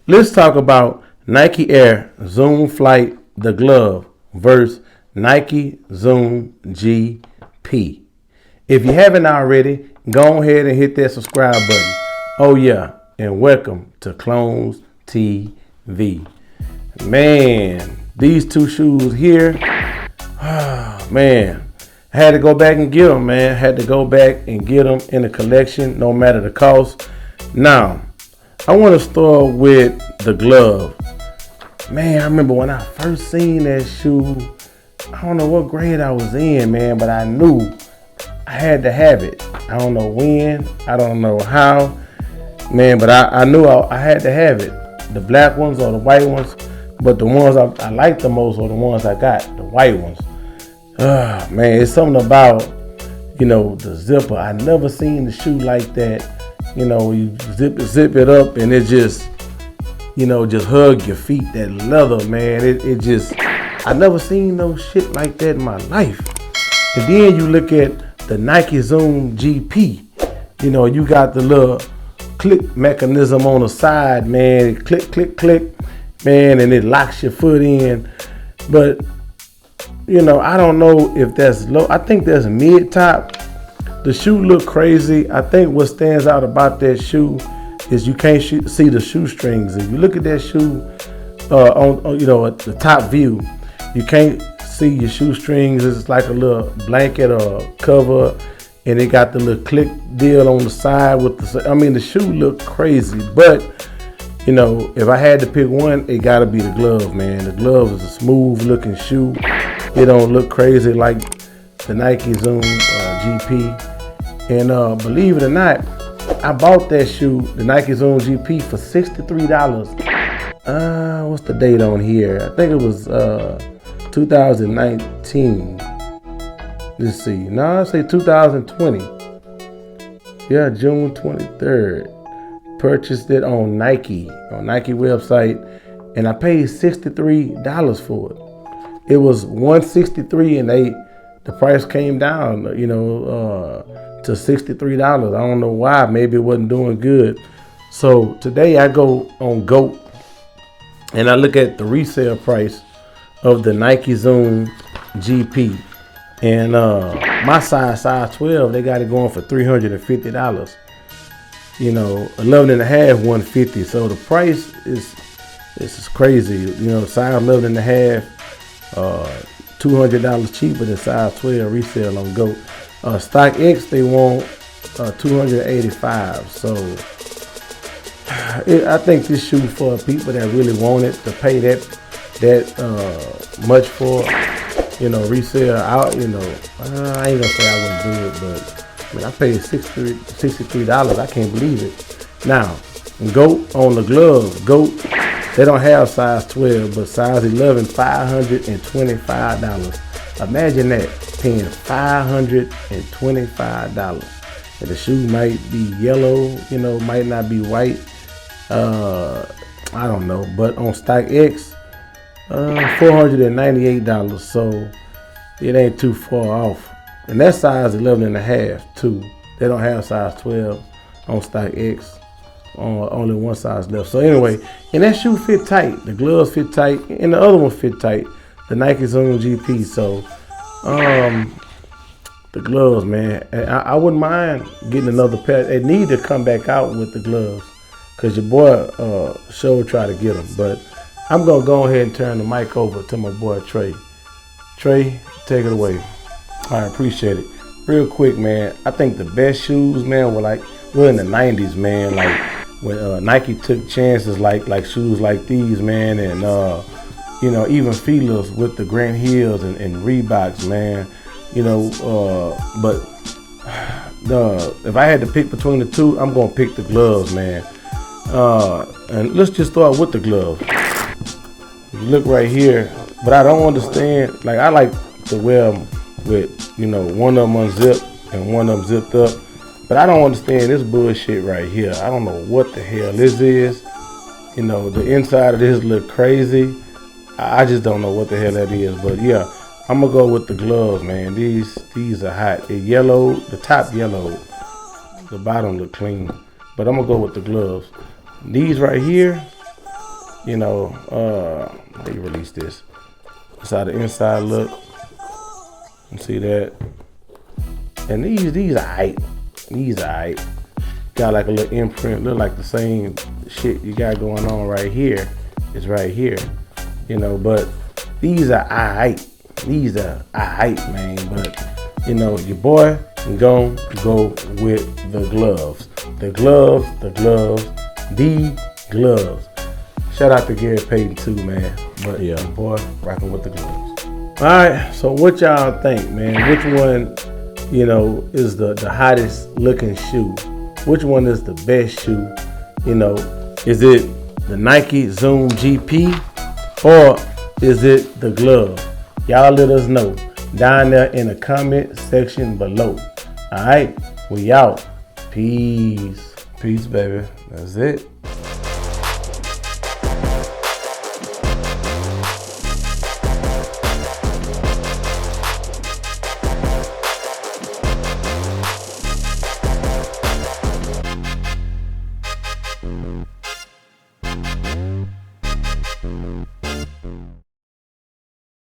Let's talk about Nike Air Zoom Flight the glove versus Nike Zoom GP. If you haven't already, go ahead and hit that subscribe button. Oh yeah, and welcome to Clones TV. Man, these two shoes here, man, I had to go back and get them, man. Had to go back and get them in the collection, no matter the cost. Now, I want to start with the glove. Man, I remember when I first seen that shoe, I don't know what grade I was in, man, but I knew I had to have it. I don't know when, I don't know how, man, but I knew I had to have it. The black ones or the white ones, but the ones I like the most are the ones I got, the white ones. Man, it's something about, the zipper. I never seen the shoe like that. You zip it up and it just, just hug your feet. That leather, man, it just, I never seen no shit like that in my life. And then you look at the Nike Zoom GP. You got the little click mechanism on the side, man. Click, click, click, man, and it locks your foot in. But, I don't know if that's low. I think that's mid-top. The shoe look crazy. I think what stands out about that shoe is you can't see the shoestrings. If you look at that shoe at the top view, you can't see your shoestrings. It's like a little blanket or cover, and it got the little click deal on the side with the shoe look crazy. But if I had to pick one, it gotta be the glove, man. The glove is a smooth looking shoe. It don't look crazy like the Nike Zoom GP. And believe it or not, I bought that shoe, the Nike Zoom GP, for $63. What's the date on here? I think it was 2019. Let's see. No, I say 2020. Yeah, June 23rd. Purchased it on Nike website, and I paid $63 for it. It was $163, and the price came down, to $63. I don't know why. Maybe it wasn't doing good. So today I go on GOAT and I look at the resale price of the Nike Zoom GP. And my size 12, they got it going for $350. 11 and a half, $150. So the price is crazy. Size 11 and a half, $200 cheaper than size 12 resale on GOAT. StockX, they want $285. So I think this shoe for people that really want it to pay that much for, resale out. I ain't gonna say I wouldn't do it, but I paid $63. I can't believe it. Now, GOAT on the gloves, GOAT, they don't have size 12, but size 11, $525. Imagine that, paying $525. And the shoe might be yellow, might not be white. I don't know. But on StockX, $498. So it ain't too far off. And that's size 11 and a half too. They don't have size 12 on StockX. Only one size left. So anyway, and that shoe fit tight. The gloves fit tight, and the other one fit tight. The Nike Zoom GP. So, the gloves, man. I wouldn't mind getting another pair. They need to come back out with the gloves, cause your boy sure try to get them. But I'm gonna go ahead and turn the mic over to my boy Trey. Trey, take it away. I appreciate it. Real quick, man. I think the best shoes, man, were in the '90s, man. Like when Nike took chances, like shoes like these, man, and even Fila's with the Grant Hills and Reeboks, man. But if I had to pick between the two, I'm gonna pick the gloves, man. And let's just start with the gloves. You look right here, but I don't understand. Like I like to wear them with, one of them unzipped and one of them zipped up. But I don't understand this bullshit right here. I don't know what the hell this is. The inside of this look crazy. I just don't know what the hell that is. But yeah, I'm gonna go with the gloves, man. These are hot. They're yellow, the top yellow, the bottom look clean. But I'm gonna go with the gloves. These right here, You know, they released this. That's how the inside look. You see that? And these are aight. These are aight. Got like a little imprint, look like the same shit you got going on right here. It's right here. You know, but these are aight. These are aight, man. But you know, your boy can go with the gloves. The gloves, the gloves. Shout out to Gary Payton too, man. But yeah, boy, rocking with the gloves. All right, so what y'all think, man? Which one, you know, is the hottest looking shoe? Which one is the best shoe? You know, is it the Nike Zoom GP or is it the glove? Y'all let us know down there in the comment section below. All right, we out. Peace. Peace, baby. That's it.